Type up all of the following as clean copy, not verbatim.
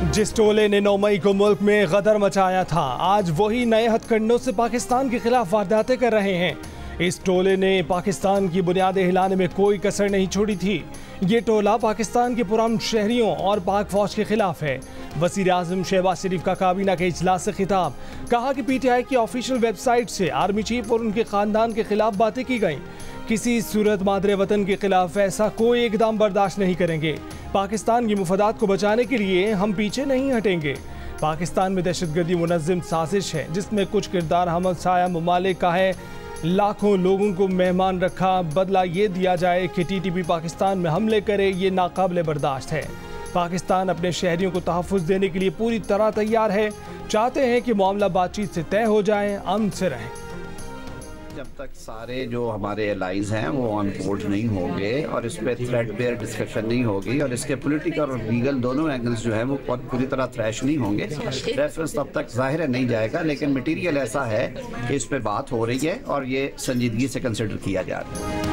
जिस टोले ने 9 मई को मुल्क में गदर मचाया था, आज वही नए हथकंडों से पाकिस्तान के खिलाफ वारदातें कर रहे हैं। इस टोले ने पाकिस्तान की बुनियादें हिलाने में कोई कसर नहीं छोड़ी थी। ये टोला पाकिस्तान के पुरान शहरियों और पाक फौज के खिलाफ है। वज़ीर आज़म शहबाज शरीफ का काबीना के इजलास से खिताब, कहा कि PTI की ऑफिशियल वेबसाइट से आर्मी चीफ और उनके खानदान के खिलाफ बातें की गई। किसी सूरत मादरे वतन के खिलाफ ऐसा कोई इकदाम बर्दाश्त नहीं करेंगे। पाकिस्तान की मुफादात को बचाने के लिए हम पीछे नहीं हटेंगे। पाकिस्तान में दहशतगर्दी मुनज़्ज़म साजिश है, जिसमें कुछ किरदार हमसाया ममालिक का है। लाखों लोगों को मेहमान रखा, बदला ये दिया जाए कि TTP पाकिस्तान में हमले करे, ये नाकाबिले बर्दाश्त है। पाकिस्तान अपने शहरियों को तहफ़्फ़ुज़ देने के लिए पूरी तरह तैयार है। चाहते हैं कि मामला बातचीत से तय हो जाए, अमन से रहें। जब तक सारे जो हमारे एलाइज हैं वो ऑन बोर्ड नहीं होंगे और इस पर थ्रेड बेयर डिस्कशन नहीं होगी और इसके पॉलिटिकल और लीगल दोनों एंगल्स जो है वो पूरी तरह थ्रैश नहीं होंगे, रेफरेंस तब तक जाहिर है नहीं जाएगा। लेकिन मटीरियल ऐसा है कि इस पर बात हो रही है और ये संजीदगी से कंसिडर किया जा रहा है।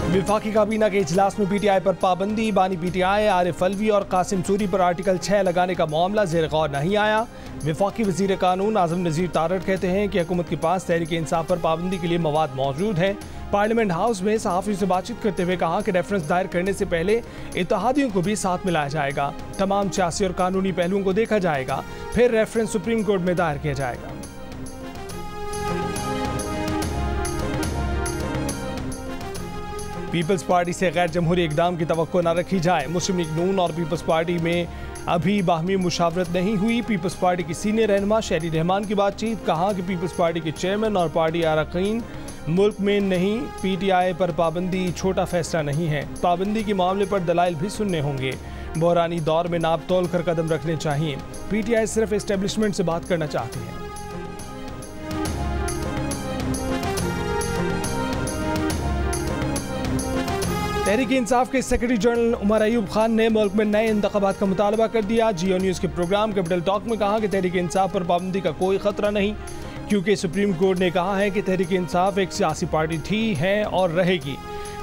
वफाकी काबीना के इजलास में PTI पर पाबंदी, बानी PTI आरिफ अलवी और कासिम सूरी पर आर्टिकल 6 लगाने का मामला ज़ेर गौर नहीं आया। वफाकी वज़ीर कानून आज़म नज़ीर तारड़ कहते हैं कि हुकूमत के पास तहरीक इंसाफ पर पाबंदी के लिए मवाद मौजूद है। पार्लियामेंट हाउस में सहाफ़ियों से बातचीत करते हुए कहा कि रेफरेंस दायर करने से पहले इत्तेहादियों को भी साथ मिलाया जाएगा। तमाम सियासी और कानूनी पहलुओं को देखा जाएगा, फिर रेफरेंस सुप्रीम कोर्ट में दायर किया जाएगा। पीपल्स पार्टी से गैर जमहूरी इकदाम की तवक्को न रखी जाए। मुस्लिम लीग नून और पीपल्स पार्टी में अभी बाहमी मुशावरत नहीं हुई। पीपल्स पार्टी की सीनियर रहनुमा शहरी रहमान की बातचीत, कहा कि पीपल्स पार्टी के चेयरमैन और पार्टी अरकान मुल्क में नहीं, PTI पर पाबंदी छोटा फैसला नहीं है। पाबंदी के मामले पर दलाइल भी सुनने होंगे। बहरानी दौर में नाप तोल कर कदम रखने चाहिए। PTI सिर्फ एस्टेब्लिशमेंट से बात करना चाहती है। तहरीक इंसाफ के सेक्रेटरी जनरल उमर अयूब खान ने मुल्क में नए इंतखाबात का मुतालबा कर दिया। जियो न्यूज़ के प्रोग्राम कैपिटल टॉक में कहा कि तहरीक इंसाफ पर पाबंदी का कोई खतरा नहीं, क्योंकि सुप्रीम कोर्ट ने कहा है कि तहरीक इंसाफ एक सियासी पार्टी थी, है और रहेगी।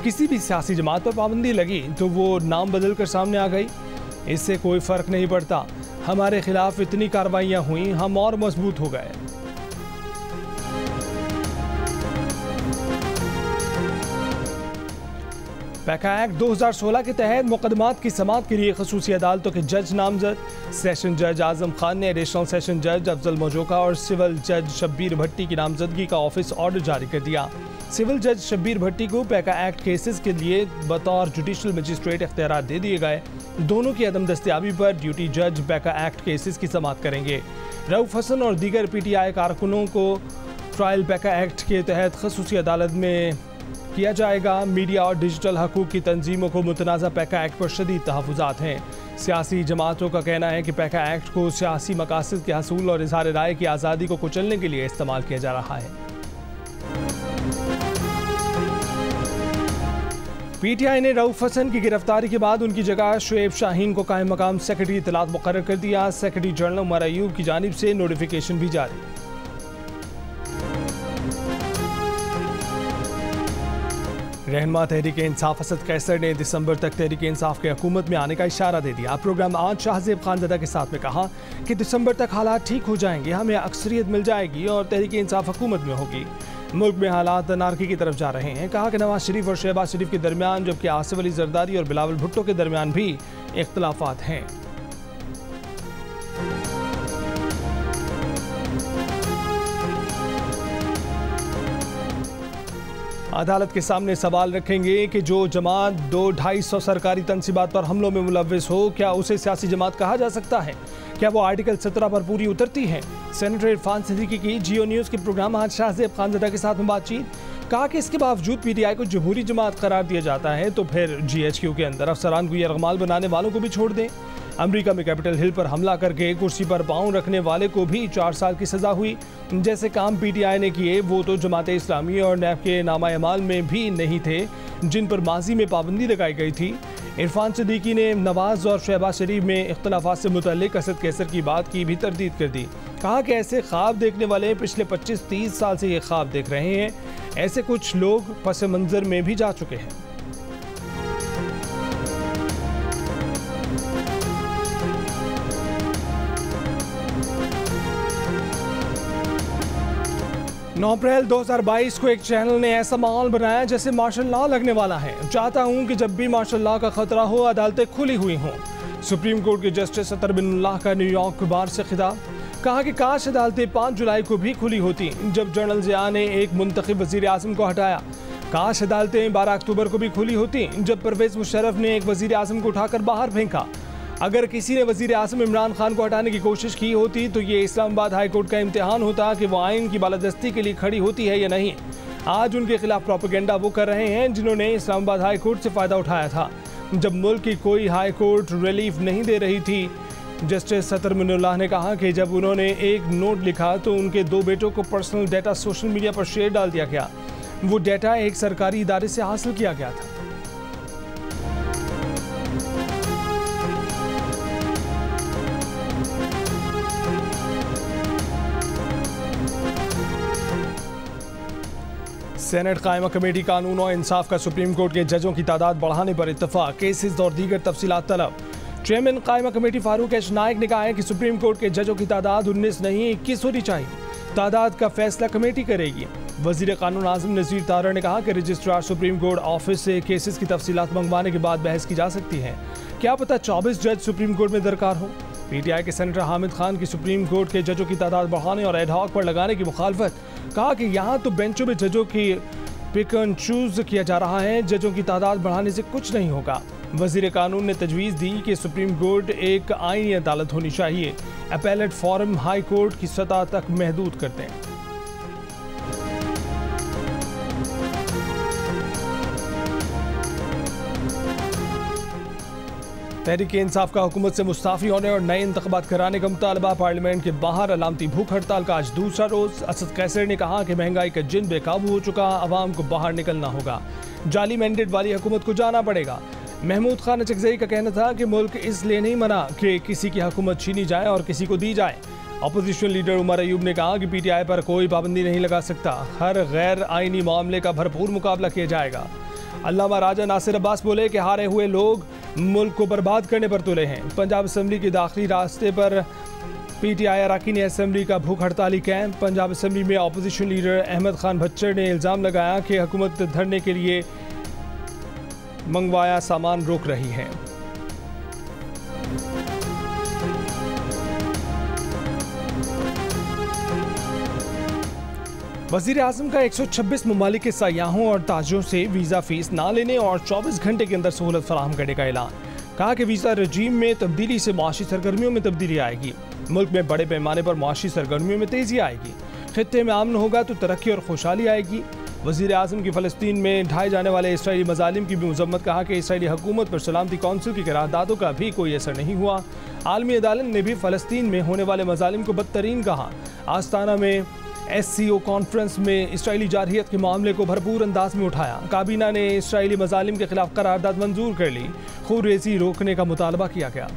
किसी भी सियासी जमात पर पाबंदी लगी तो वो नाम बदल कर सामने आ गई, इससे कोई फ़र्क नहीं पड़ता। हमारे खिलाफ इतनी कार्रवाइयाँ हुई, हम और मजबूत हो गए। पैका एक्ट 2016 के तहत मुकदमात की समाअत के लिए खसूसी अदालतों के जज नामजद। सेशन जज आजम खान ने एडिशनल सेशन जज अफजल मोजोका और सिविल जज शब्बीर भट्टी की नामजदगी का ऑफिस ऑर्डर जारी कर दिया। सिविल जज शब्बीर भट्टी को पैका एक्ट केसेस के लिए बतौर जुडिशल मजिस्ट्रेट इख्तियार दे दिए गए। दोनों की अदम दस्तियाबी पर ड्यूटी जज पैका एक्ट केसेस की समाअत करेंगे। रऊफ हसन और दीगर PTI कारकुनों को ट्रायल पैका एक्ट के तहत खसूसी अदालत में किया जाएगा। मीडिया और डिजिटल हकूक़ की तंजीमों को मुतनाज़ा पैका एक्ट पर शदीद तहफ़्फ़ुज़ात हैं। सियासी जमातों का कहना है कि पैका एक्ट को सियासी मकासद के हसूल और इज़हार राय की आज़ादी को कुचलने के लिए इस्तेमाल किया जा रहा है। PTI ने रऊफ हसन की गिरफ्तारी के बाद उनकी जगह शुएब शाहीन को कायम मकाम सेक्रेटरी इत्तलात मुकर्रर कर दिया। सेक्रेटरी जनरल उमर अयूब की जानिब से नोटिफिकेशन भी जारी। रहनुमा तहरीक इंसाफ असद कैसर ने दिसंबर तक तहरीक इंसाफ के हुकूमत में आने का इशारा दे दिया। प्रोग्राम आज शाहजेब खानज़दा के साथ में कहा कि दिसंबर तक हालात ठीक हो जाएंगे, हमें अक्सरियत मिल जाएगी और तहरीक इंसाफ हुकूमत में होगी। मुल्क में हालात अनारकी की तरफ जा रहे हैं। कहा कि नवाज शरीफ और शहबाज शरीफ के दरमियान, जबकि आसिफ अली जरदारी और बिलावल भुट्टो के दरमियान भी इख्तलाफात हैं। अदालत के सामने सवाल रखेंगे कि जो जमात 200-250 सरकारी तनसीबात पर हमलों में मुलव्विस हो, क्या उसे सियासी जमात कहा जा सकता है? क्या वो आर्टिकल 17 पर पूरी उतरती है? सेनेटर इरफान सिद्दीकी की जियो न्यूज़ के प्रोग्राम आज शाहजेब खानज़दा के साथ में बातचीत, कहा कि इसके बावजूद PTI को जमहूरी जमात करार दिया जाता है तो फिर GHQ के अंदर अफसरान को यरगमाल बनाने वालों को भी छोड़ दें। अमेरिका में कैपिटल हिल पर हमला करके कुर्सी पर पाँव रखने वाले को भी 4 साल की सज़ा हुई। जैसे काम PTI ने किए वो तो जमात इस्लामी और नैब के नामा अमाल में भी नहीं थे, जिन पर माजी में पाबंदी लगाई गई थी। इरफान सिद्दीकी ने नवाज और शहबाज शरीफ में इख्तलाफात से मुतल्लिक असद कैसर की बात की भी तरदीद कर दी। कहा कि ऐसे ख्वाब देखने वाले पिछले 25-30 साल से ये ख्वाब देख रहे हैं। ऐसे कुछ लोग पस मंज़र में भी जा चुके हैं। 9 अप्रैल 2022 को एक चैनल ने ऐसा माहौल बनाया जैसे मार्शल लॉ लगने वाला है। चाहता हूं कि जब भी मार्शल लॉ का खतरा हो अदालतें खुली हुई हों। सुप्रीम कोर्ट के जस्टिस अतर बिनुल्लाह का न्यूयॉर्क बार से खिताब। कहा कि काश अदालतें 5 जुलाई को भी खुली होती जब जनरल ज़िया ने एक मुंतखब वज़ीर आज़म को हटाया। काश अदालतें 12 अक्टूबर को भी खुली होती जब परवेज़ मुशर्रफ ने एक वज़ीर आज़म को उठाकर बाहर फेंका। अगर किसी ने वज़ीर आज़म इमरान खान को हटाने की कोशिश की होती तो ये इस्लामाबाद हाई कोर्ट का इम्तिहान होता कि वो आइन की बालादस्ती के लिए खड़ी होती है या नहीं। आज उनके खिलाफ प्रोपेगेंडा वो कर रहे हैं जिन्होंने इस्लामाबाद हाई कोर्ट से फ़ायदा उठाया था जब मुल्क की कोई हाई कोर्ट रिलीफ नहीं दे रही थी। जस्टिस अतर बिनुल्लाह ने कहा कि जब उन्होंने एक नोट लिखा तो उनके 2 बेटों को पर्सनल डाटा सोशल मीडिया पर शेयर डाल दिया गया। वो डाटा एक सरकारी इदारे से हासिल किया गया था। सेनेट कायमा कमेटी कानून और इंसाफ का सुप्रीम कोर्ट के जजों की तादाद बढ़ाने पर इत्तफाक। केसेस और दीगर तफसीलात तलब। चेयरमैन कायमा कमेटी फारूक एच नाइक ने कहा है कि सुप्रीम कोर्ट के जजों की तादाद 19 नहीं 21 होनी चाहिए। तादाद का फैसला कमेटी करेगी। वजीर कानून आजम नज़ीर तारड़ ने कहा कि रजिस्ट्रार सुप्रीम कोर्ट ऑफिस से केसेस की तफसीलात मंगवाने के बाद बहस की जा सकती है। क्या पता 24 जज सुप्रीम कोर्ट में दरकार हो। पीटीआई के सेनेटर हामिद खान की सुप्रीम कोर्ट के जजों की तादाद बढ़ाने और एडहॉक पर लगाने की मुखालफत। कहा कि यहाँ तो बेंचों में जजों की पिक एंड चूज किया जा रहा है, जजों की तादाद बढ़ाने से कुछ नहीं होगा। वजीर कानून ने तजवीज़ दी कि सुप्रीम कोर्ट एक आईनी अदालत होनी चाहिए। अपीलेट फोरम हाई कोर्ट की सतह तक महदूद कर दें। तहरीक इंसाफ का हुकूमत से मुस्ताफ़ी होने और नए इंतख़ाबात कराने का मुतालबा। पार्लियामेंट के बाहर अलामती भूख हड़ताल का आज दूसरा रोज़। असद कैसर ने कहा कि महंगाई का जिन बेकाबू हो चुका, आवाम को बाहर निकलना होगा। जाली मैंडेट वाली हुकूमत को जाना पड़ेगा। महमूद खान अचकज़ई का कहना था कि मुल्क इसलिए नहीं मना कि किसी की हुकूमत छीनी जाए और किसी को दी जाए। अपोजिशन लीडर उमर अयूब ने कहा कि पीटीआई पर कोई पाबंदी नहीं लगा सकता। हर गैर आइनी मामले का भरपूर मुकाबला किया जाएगा। अल्लामा राजा नासिर अब्बास बोले कि हारे हुए लोग मुल्क को बर्बाद करने पर तुले हैं। पंजाब असम्बली के दाखिली रास्ते पर पीटीआई अरकान असम्बली का भूख हड़ताली कैंप। पंजाब असम्बली में अपोजिशन लीडर अहमद खान भच्चर ने इल्ज़ाम लगाया कि हुकूमत धरने के लिए मंगवाया सामान रोक रही है। वज़ीर आज़म का 126 ममालिक के सयाहों और ताजिरों से वीज़ा फीस ना लेने और 24 घंटे के अंदर सहूलत फराहम करने का ऐलान। कहा कि वीज़ा रजीम में तब्दीली से माशी सरगर्मियों में तब्दीली आएगी। मुल्क में बड़े पैमाने पर माशी सरगर्मियों में तेज़ी आएगी। खित्ते में अमन होगा तो तरक्की और खुशहाली आएगी। वज़ीर आज़म की फ़लस्तीन में ढाए जाने वाले इसराइली मज़ालिम की भी मज़म्मत। कहा कि इसराइली हुकूमत पर सलामती कौंसिल की करारदादों का भी कोई असर नहीं हुआ। आलमी अदालत ने भी फ़लस्तीन में होने वाले मज़ालिम को बदतरीन कहा। आस्ताना में SCO कॉन्फ्रेंस में इसराइली जारहियत के मामले को भरपूर अंदाज में उठाया। काबीना ने इसराइली मज़ालिम के खिलाफ करारदाद मंजूर कर ली। खून रेज़ी रोकने का मुतालबा किया गया।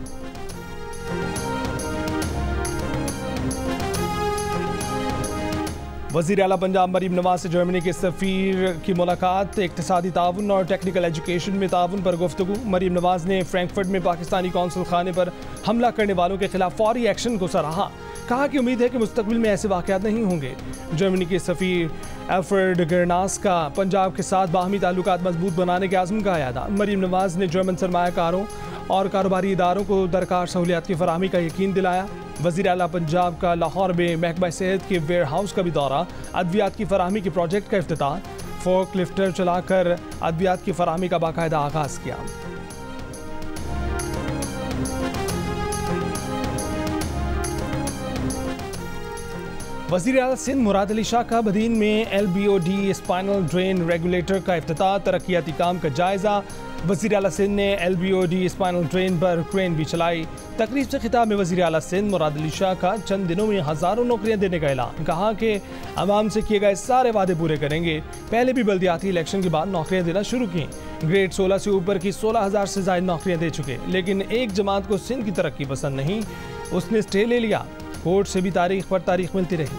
वज़ीर आला पंजाब मरीम नवाज से जर्मनी के सफ़ीर की मुलाकात। इक़्तिसादी ताउन और टेक्निकल एजुकेशन में ताउन पर गुफ्तगू। मरीम नवाज ने फ्रैंकफर्ट में पाकिस्तानी कौंसल खाने पर हमला करने वालों के खिलाफ फौरी एक्शन को सराहा। कहा कि उम्मीद है कि मुस्तकबिल में ऐसे वाक़यात नहीं होंगे। जर्मनी के सफ़ीर एल्फ्रेड गरनास का पंजाब के साथ बाहमी ताल्लुकात मजबूत बनाने के आज़म का अयादा। मरीम नवाज ने जर्मन सरमायाकारों और कारोबारी इदारों को दरकार सहूलियात की फराहमी का यकीन दिलाया। वज़ीर आला पंजाब का लाहौर में महकमा सेहत के वेयर हाउस का भी दौरा। अद्वियात की फराहमी के प्रोजेक्ट का इफ्तिताह। फोर्क लिफ्टर चलाकर अद्वियात की फराहमी का बाकायदा आगाज़ किया। वज़ीर आला सिंध मुराद अली शाह का बदीन में LBOD स्पाइनल ड्रेन रेगुलेटर का इफ्तिताह। तरक्याती काम का जायज़ा। वज़ीर आला सिंध ने LBOD स्पाइनल ड्रेन पर क्रेन भी चलाई। तकरीब से खिताब में वज़ीर आला सिंध मुराद अली शाह का चंद दिनों में हज़ारों नौकरियां देने का ऐलान। कहा कि आवाम से किए गए सारे वादे पूरे करेंगे। पहले भी बल्दियाती इलेक्शन के बाद नौकरियां देना शुरू की। ग्रेड 16 से ऊपर की 16,000 से ज़ायद नौकरियां दे चुके, लेकिन एक जमात को सिंध की तरक्की पसंद नहीं, उसने स्टे ले लिया। कोर्ट से भी तारीख पर तारीख मिलती रही।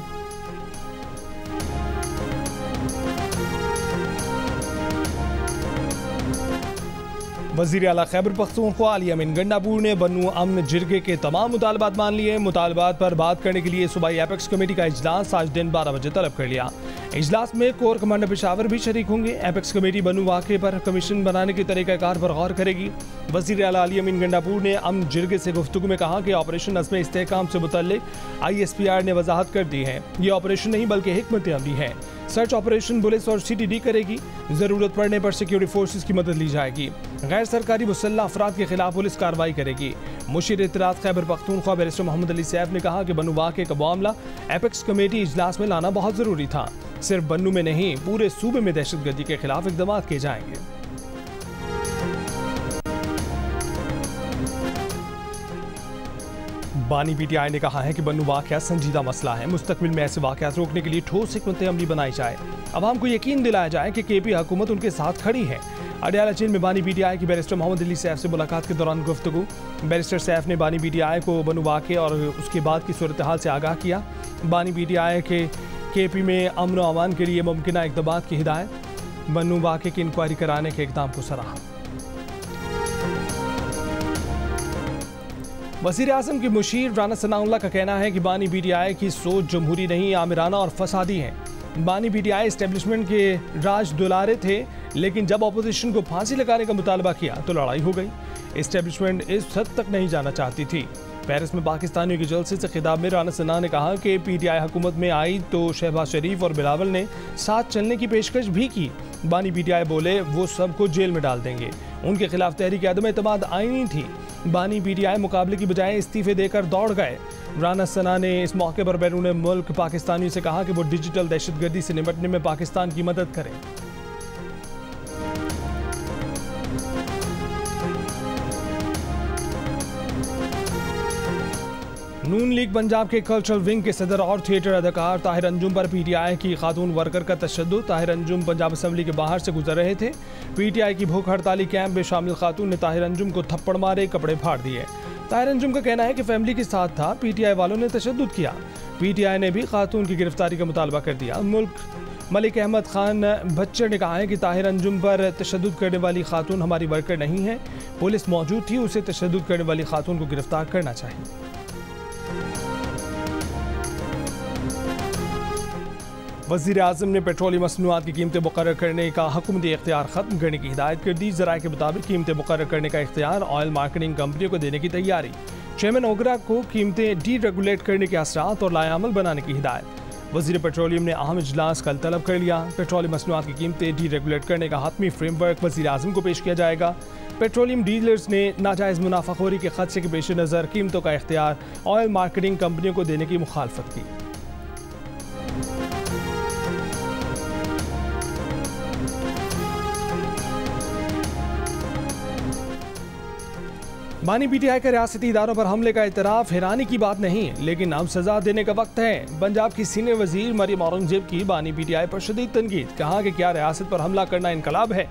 वज़ीर आला खैबर पख्तूनख्वा अली अमीन गंडापुर ने बन्नू अमन जिरगे के तमाम मुतालबात मान लिए। मुतालबात पर बात करने के लिए सूबाई एपेक्स कमेटी का इजलास आज दिन 12 बजे तलब कर लिया। इजलास में कोर कमांडर पेशावर भी शरीक होंगे। एपेक्स कमेटी बन्नू वाक़े पर कमीशन बनाने के तरीक़ाकार पर गौर करेगी। वज़ीर आला अली अमीन गंडापुर ने अमन जिरगे से गुफ्तगू में कहा कि ऑपरेशन अज़्म इस्तेहकाम से मुतल्लिक़ ISPR ने वजाहत कर दी है। ये ऑपरेशन नहीं बल्कि हिकमत अमली है। सर्च ऑपरेशन पुलिस और CTD करेगी। ज़रूरत पड़ने पर सिक्योरिटी फोर्सेस की मदद ली जाएगी। गैर सरकारी मुसल्लह अफराद के खिलाफ पुलिस कार्रवाई करेगी। मुशीर इत्तलात खैबर पख्तूनख्वा बैरिस्टर मोहम्मद अली सैफ ने कहा कि बन्नू वाक़े का मामला एपेक्स कमेटी इजलास में लाना बहुत ज़रूरी था। सिर्फ बन्नू में नहीं, पूरे सूबे में दहशतगर्दी के खिलाफ इक़दाम किए जाएंगे। बानी PTI ने कहा है कि बन्नू वाक़या संजीदा मसला है। मुस्तकबिल में ऐसे वाक़यात रोकने के लिए ठोस हिकमत अमली बनाई जाए। अवाम को यकीन दिलाया जाए कि KP हुकूमत उनके साथ खड़ी है। अडयाला जेल में बानी PTI की बैरिस्टर मोहम्मद अली सैफ से मुलाकात के दौरान गुफ्तगू। बैरिस्टर सैफ ने बानी PTI को बन्नू वाक़े और उसके बाद की सूरत हाल से आगाह किया। बानी PTI के KP में अमन व अमान के लिए मुमकिन इक़दाम की हिदायत। बन्नू वाक़े की इंक्वायरी कराने के इक़दाम को सराहा। वज़ीर आज़म के मुशीर राना सनाउल्लाह का कहना है कि बानी PTI की सोच जमहूरी नहीं, आमिराना और फसादी है। बानी PTI इस्टेब्लिशमेंट के राज दुलारे थे, लेकिन जब अपोजिशन को फांसी लगाने का मुतालबा किया तो लड़ाई हो गई। इस्टेब्लिशमेंट इस हद तक नहीं जाना चाहती थी। पेरिस में पाकिस्तानियों के जलसे से खिताब में राना सना ने कहा कि PTI हुकूमत में आई तो शहबाज शरीफ और बिलावल ने साथ चलने की पेशकश भी की। बानी PTI बोले वो सबको जेल में डाल देंगे। उनके खिलाफ तहरीक अदम एतमाद आईनी थी। बानी PTI मुकाबले की बजाय इस्तीफे देकर दौड़ गए। राना सना ने इस मौके पर बैरून मुल्क पाकिस्तानियों से कहा कि वो डिजिटल दहशतगर्दी से निपटने में पाकिस्तान की मदद करें। नून लीग पंजाब के कल्चरल विंग के सदर और थिएटर अदाकार ताहिर अंजुम पर PTI की खातून वर्कर का तशद्दुद। ताहिर अंजुम पंजाब असम्बली के बाहर से गुजर रहे थे। PTI की भूख हड़ताली कैंप में शामिल खातून ने ताहिर अंजुम को थप्पड़ मारे, कपड़े फाड़ दिए। ताहिर अंजुम का कहना है कि फैमिली के साथ था, PTI वालों ने तशद्दुद किया। PTI ने भी खातून की गिरफ्तारी का मुतालबा कर दिया। मलिक अहमद खान बच्चर ने कहा है कि ताहिर अंजुम पर तशद्दुद करने वाली खातून हमारी वर्कर नहीं है। पुलिस मौजूद थी, उसे तशद्दुद करने वाली खातून को गिरफ्तार करना चाहिए। वज़ीर आज़म ने पेट्रोलियम मसनूआत की कीमतें मुकर्रर करने का हुकूमती इख्तियार ख़त्म करने की हिदायत कर दी। ज़राए के मुताबिक कीमतें मुकर्रर करने का इख्तियार ऑयल मार्केटिंग कंपनियों को देने की तैयारी। चेयरमैन ओगरा को कीमतें डीरेगुलेट करने के असरात और लाएअमल बनाने की हिदायत। वज़ीर पेट्रोलियम ने अहम इजलास कल तलब कर लिया। पेट्रोलियम मसनूआत की कीमतें डीरेगुलेट करने का हतमी फ्रेमवर्क वज़ीर आज़म को पेश किया जाएगा। पेट्रोलियम डीलर्स ने नाजायज़ मुनाफाखोरी के खदशे के पेश नज़र कीमतों का इख्तियार ऑयल मार्केटिंग कंपनियों को देने की मुखालफत की। बानी PTI का रियासती इदारों पर हमले का इतराफ़ हैरानी की बात नहीं, लेकिन अब सजा देने का वक्त है। पंजाब की सीनियर वजीर मरियम औरंगजेब की बानी PTI पर शदीद तनकीद। कहा कि क्या रियासत पर हमला करना इनकलाब है?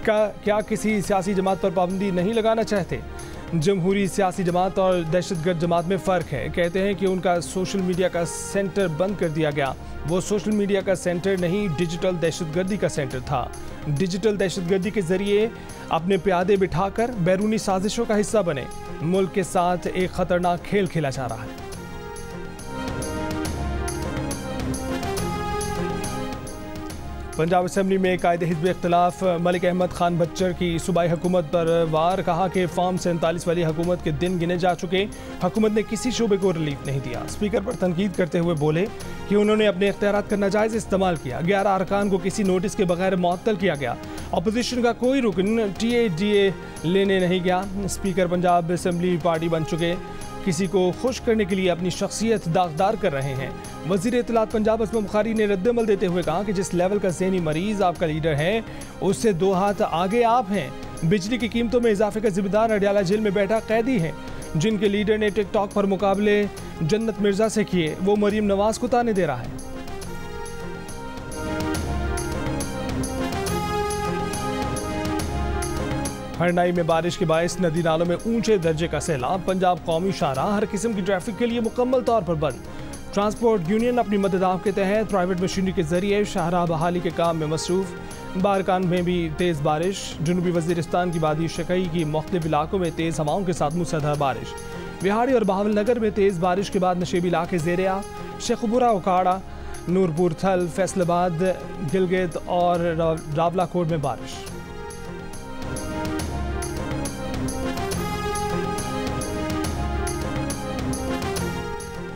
क्या किसी सियासी जमात पर पाबंदी नहीं लगाना चाहते? जमहूरी सियासी जमात और दहशतगर्द जमात में फ़र्क है। कहते हैं कि उनका सोशल मीडिया का सेंटर बंद कर दिया गया। वो सोशल मीडिया का सेंटर नहीं, डिजिटल दहशतगर्दी का सेंटर था। डिजिटल दहशतगर्दी के जरिए अपने प्यादे बिठाकर बैरूनी साजिशों का हिस्सा बने। मुल्क के साथ एक खतरनाक खेल खेला जा रहा है। पंजाब असम्बली में कायदे हिज़्ब इख्तिलाफ मलिक अहमद खान बच्चर की सूबाई हुकूमत पर वार। कहा कि फॉर्म 47 वाली हुकूमत के दिन गिने जा चुके, हुकूमत ने किसी शोबे को रिलीफ नहीं दिया। स्पीकर पर तनकीद करते हुए बोले कि उन्होंने अपने इख्तियारात का नाजायज़ इस्तेमाल किया। 11 अरकान को किसी नोटिस के बगैर मुअत्तल किया गया। अपोजिशन का कोई रुकन TADA लेने नहीं गया। स्पीकर पंजाब असम्बली पार्टी बन चुके, किसी को खुश करने के लिए अपनी शख्सियत दागदार कर रहे हैं। वज़ीर इत्तलात पंजाब असमा बुखारी ने रद्दमल देते हुए कहा कि जिस लेवल का ज़हनी मरीज़ आपका लीडर है, उससे 2 हाथ आगे आप हैं। बिजली की कीमतों में इजाफे का जिम्मेदार अडयाला जेल में बैठा कैदी है, जिनके लीडर ने टिकटॉक पर मुकाबले जन्नत मिर्जा से किए, वो मरीम नवाज को ताने दे रहा है। हरनाई में बारिश के बायस नदी नालों में ऊंचे दर्जे का सैलाब। पंजाब कौमी शाहराह हर किस्म की ट्रैफिक के लिए मुकम्मल तौर पर बंद। ट्रांसपोर्ट यूनियन अपनी मददाव के तहत प्राइवेट मशीनरी के जरिए शाहराह बहाली के काम में मसरूफ। बारकान में भी तेज़ बारिश। जनूबी वज़ीरिस्तान की वादी शकई की मुख्तलिफ इलाकों में तेज़ हवाओं के साथ मूसलाधार बारिश। विहाड़ी और बहावलनगर में तेज़ बारिश के बाद नशेबी इलाके ज़ेरे आब। शेखुपुरा, उकाड़ा, नूरपुर थल, फैसलाबाद, गिलगित और रावलाकोट में बारिश।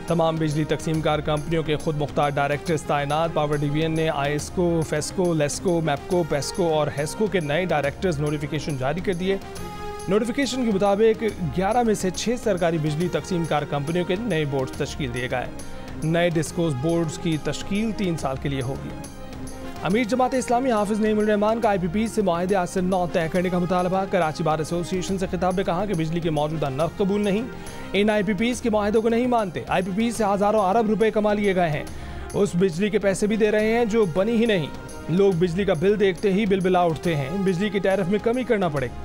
तमाम बिजली तकसीमकार कंपनियों के खुद मुख्तार डायरेक्टर्स तैनात। पावर डिवीजन ने आईएसको, फेस्को, लेस्को, मैपको, पेस्को और हेस्को के नए डायरेक्टर्स नोटिफिकेशन जारी कर दिए। नोटिफिकेशन के मुताबिक 11 में से 6 सरकारी बिजली तकसीमकार कंपनियों के नए बोर्ड तश्कील दिए गए। नए डिस्कोस बोर्ड्स की तश्कील 3 साल के लिए होगी। अमीर जमात इस्लामी हाफिज नईमुर रहमान का IPPs से मुआहदे आज से 9 तय करने का मुतालबा। कराची बार एसोसिएशन से खिताब में कहा कि बिजली के मौजूदा नर्ख कबूल नहीं, इन IPPs के मुआहदों को नहीं मानते। IPPs से हज़ारों अरब रुपए कमा लिए गए हैं, उस बिजली के पैसे भी दे रहे हैं जो बनी ही नहीं। लोग बिजली का बिल देखते ही बिलबिला उठते हैं। बिजली की टैरिफ में कमी करना पड़ेगी।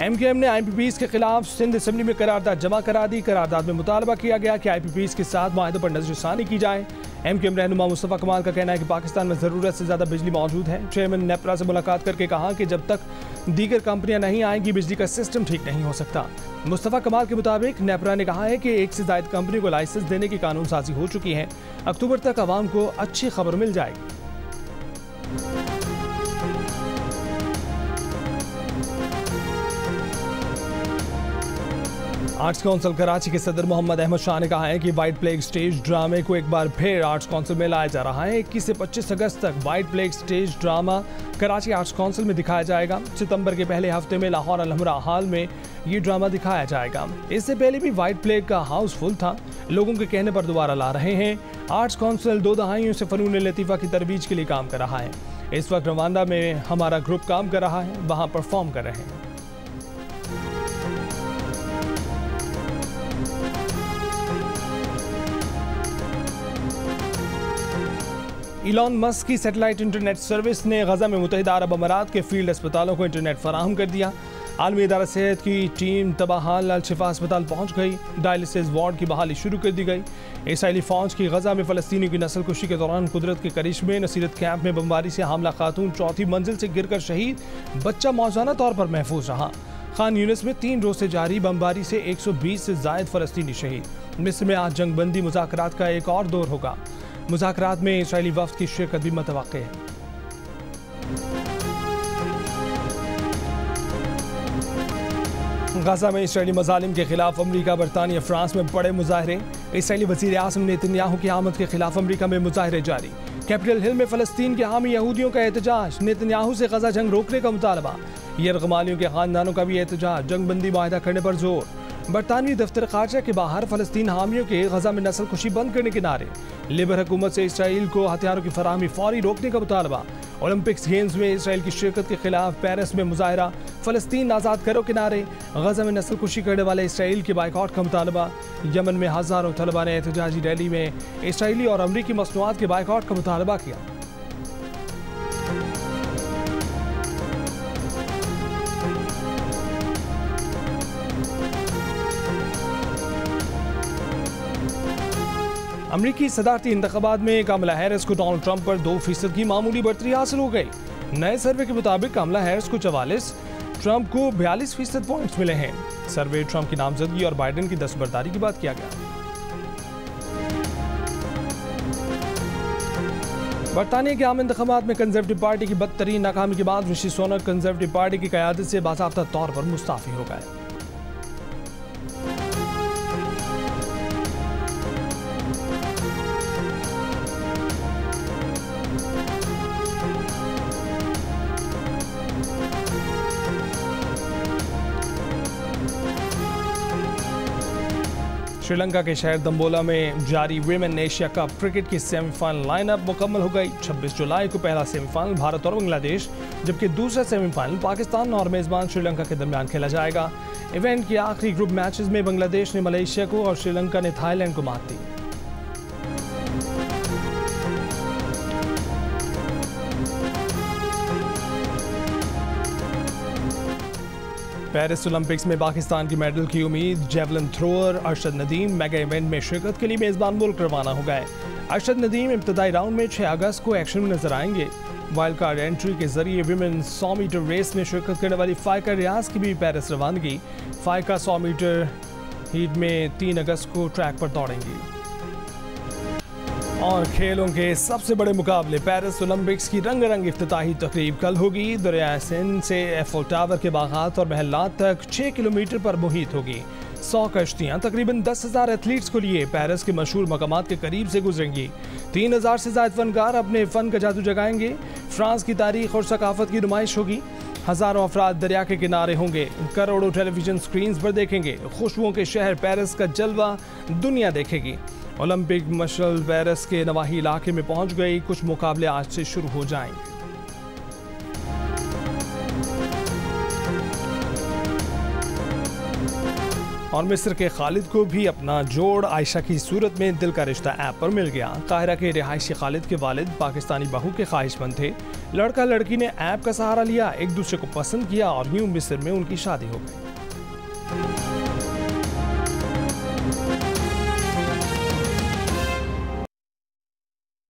MKM ने IPPs के खिलाफ सिंध असेंबली में करारदाद जमा करा दी। करारदाद में मुतालबा किया गया कि IPPs के साथ मुआहदे पर नज़रसानी की जाए। MKM रहनुमा मुस्तफ़ा कमाल का कहना है कि पाकिस्तान में ज़रूरत से ज़्यादा बिजली मौजूद है। चेयरमैन नेपरा से मुलाकात करके कहा कि जब तक दीगर कंपनियां नहीं आएंगी बिजली का सिस्टम ठीक नहीं हो सकता। मुस्तफ़ा कमाल के मुताबिक नेपरा ने कहा है कि 1 से ज़ायद कंपनी को लाइसेंस देने की कानून साजी हो चुकी है। अक्टूबर तक आवाम को अच्छी खबर मिल जाएगी। आर्ट्स काउंसिल कराची के सदर मोहम्मद अहमद शाह ने कहा है कि वाइट प्लेग स्टेज ड्रामे को एक बार फिर आर्ट्स काउंसिल में लाया जा रहा है। 21 से 25 अगस्त तक white plague stage drama Karachi arts council में दिखाया जाएगा। सितंबर के पहले हफ्ते में लाहौर अलहमरा हॉल में ये ड्रामा दिखाया जाएगा। इससे पहले भी वाइट प्लेग का हाउस फुल था। लोगों के कहने पर दोबारा ला रहे हैं। आर्ट्स काउंसिल 2 दहाइयों से फ़नून लतीफ़ा की तरवीज के लिए काम कर रहा है। इस वक्त रवांडा में हमारा ग्रुप काम कर रहा है, वहाँ परफॉर्म कर रहे हैं। इलॉन मस्क की सैटेलाइट इंटरनेट सर्विस ने गजा में मुत्तहिदा अरब अमारात के फील्ड अस्पतालों को इंटरनेट फराहम कर दिया। आलमी इदारा सेहत की टीम तबाहाल अल शिफा अस्पताल पहुंच गई। डायलिसिस वार्ड की बहाली शुरू कर दी गई। इसराइली फौज की गजा में फ़लस्तीनियों की नस्ल कुशी के दौरान कुदरत के करिश्मे। नसीरत कैंप में बमबारी से हामला खातून 4थी मंजिल से गिरकर शहीद। बच्चा मौजूदा तौर पर महफूज रहा। खान यूनिस में 3 रोज से जारी बमबारी से 120 से जायद फ़लस्तीनी शहीद। मिस्र में आज जंगबंदी मुज़ाकरात का एक और दौर होगा। मुज़ाकरात में इसराइली वफ़द की शिरकत भी मुतवक्के है। गजा में इसराइली मज़ालिम के खिलाफ अमरीका, बरतानिया, फ्रांस में बड़े मुजाहरे। इसराइली वज़ीर आज़म नेतन्याहू की आमद के खिलाफ अमरीका में मुजाहरे जारी। कैपिटल हिल में फ़लस्तीन के हामी यहूदियों का एहतजाज। नेतन्याहू से गजा जंग रोकने का मुतालबा। यरगमालियों के खानदानों का भी एहतजाज। जंगबंदी माहिदा करने पर जोर। बरतानवी दफ्तर खारजा के बाहर फ़लस्तीन हामियों के गजा में नस्ल कुशी बंद करने के नारे। लेबर हुकूमत से इसराइल को हथियारों की फराहमी फौरी रोकने का मुतालबा। ओलंपिक्स गेम्स में इसराइल की शिरकत के खिलाफ पेरिस में मुजाहरा। फ़लस्तीन आज़ाद करो के नारे। गजा में नस्ल कुशी करने वाले इसराइल के बाइकआउट का मुतालबा। यमन में हज़ारों तलबा ने एहतजाजी रैली में इसराइली और अमरीकी मसनूआत के बाइकआउट का मुतालबा किया। अमरीकी सदारती इंतखाबात में कमला हैरिस को डोनाल्ड ट्रंप पर 2% की मामूली बढ़तरी हासिल हो गई। नए सर्वे के मुताबिक कमला हैरिस को 44, ट्रंप को 42% पॉइंट्स मिले हैं। सर्वे ट्रंप की नामजदगी और बाइडेन की दस्तबरदारी की बात किया गया। बरतानिया के आम इंतखाबात में कंजर्वेटिव पार्टी की बदतरीन नाकामी के बाद ऋषि सुनक कंजर्वेटिव पार्टी की क़यादत से बाज़ाब्ता तौर पर मुस्ताफ़ी हो गए। श्रीलंका के शहर दम्बोला में जारी विमेन एशिया कप क्रिकेट की सेमीफाइनल लाइनअप मुकम्मल हो गई। 26 जुलाई को पहला सेमीफाइनल भारत और बांग्लादेश, जबकि दूसरा सेमीफाइनल पाकिस्तान और मेज़बान श्रीलंका के दरमियान खेला जाएगा। इवेंट के आखिरी ग्रुप मैचेस में बांग्लादेश ने मलेशिया को और श्रीलंका ने थाईलैंड को मात दी। पेरिस ओलंपिक्स में पाकिस्तान की मेडल की उम्मीद। Javelin thrower Arshad Nadeem mega event में शिरकत के लिए मेजबान मुल्क रवाना हो गए। अरशद नदीम इब्तदाई राउंड में 6 अगस्त को एक्शन में नजर आएंगे। वाइल्ड कार्ड एंट्री के जरिए विमेन 100 मीटर रेस में शिरकत करने वाली फाइका रियाज की भी पेरिस रवानगी। फाइका 100 मीटर हीट में 3 अगस्त को ट्रैक पर दौड़ेंगी। और खेलों के सबसे बड़े मुकाबले पेरिस ओलंपिक्स की रंगारंग इफ्तिताही तकरीब कल होगी। दरिया सिंध से एफिल टावर के बागात और महलात तक 6 किलोमीटर पर मुहित होगी। 100 कश्तियाँ तकरीबन 10,000 एथलीट्स को लिए पेरिस के मशहूर मकामात के करीब से गुजरेंगी। 3,000 से ज़ायद फनकार अपने फ़न का जादू जगाएंगे। फ्रांस की तारीख और सकाफत की नुमाइश होगी। हज़ारों अफराद दरिया के किनारे होंगे। करोड़ों टेलीविजन स्क्रीन्स पर देखेंगे। खुशबुओं के शहर पेरिस का जलवा दुनिया देखेगी। ओलंपिक मशल पेरिस के नवाही इलाके में पहुंच गई। कुछ मुकाबले आज से शुरू हो जाएंगे। और मिस्र के खालिद को भी अपना जोड़ आयशा की सूरत में दिल का रिश्ता ऐप पर मिल गया। काहिरा के रिहायशी खालिद के वालिद पाकिस्तानी बहू के ख्वाहिशमंद थे। लड़का लड़की ने ऐप का सहारा लिया, एक दूसरे को पसंद किया और यूं मिस्र में उनकी शादी हो गई।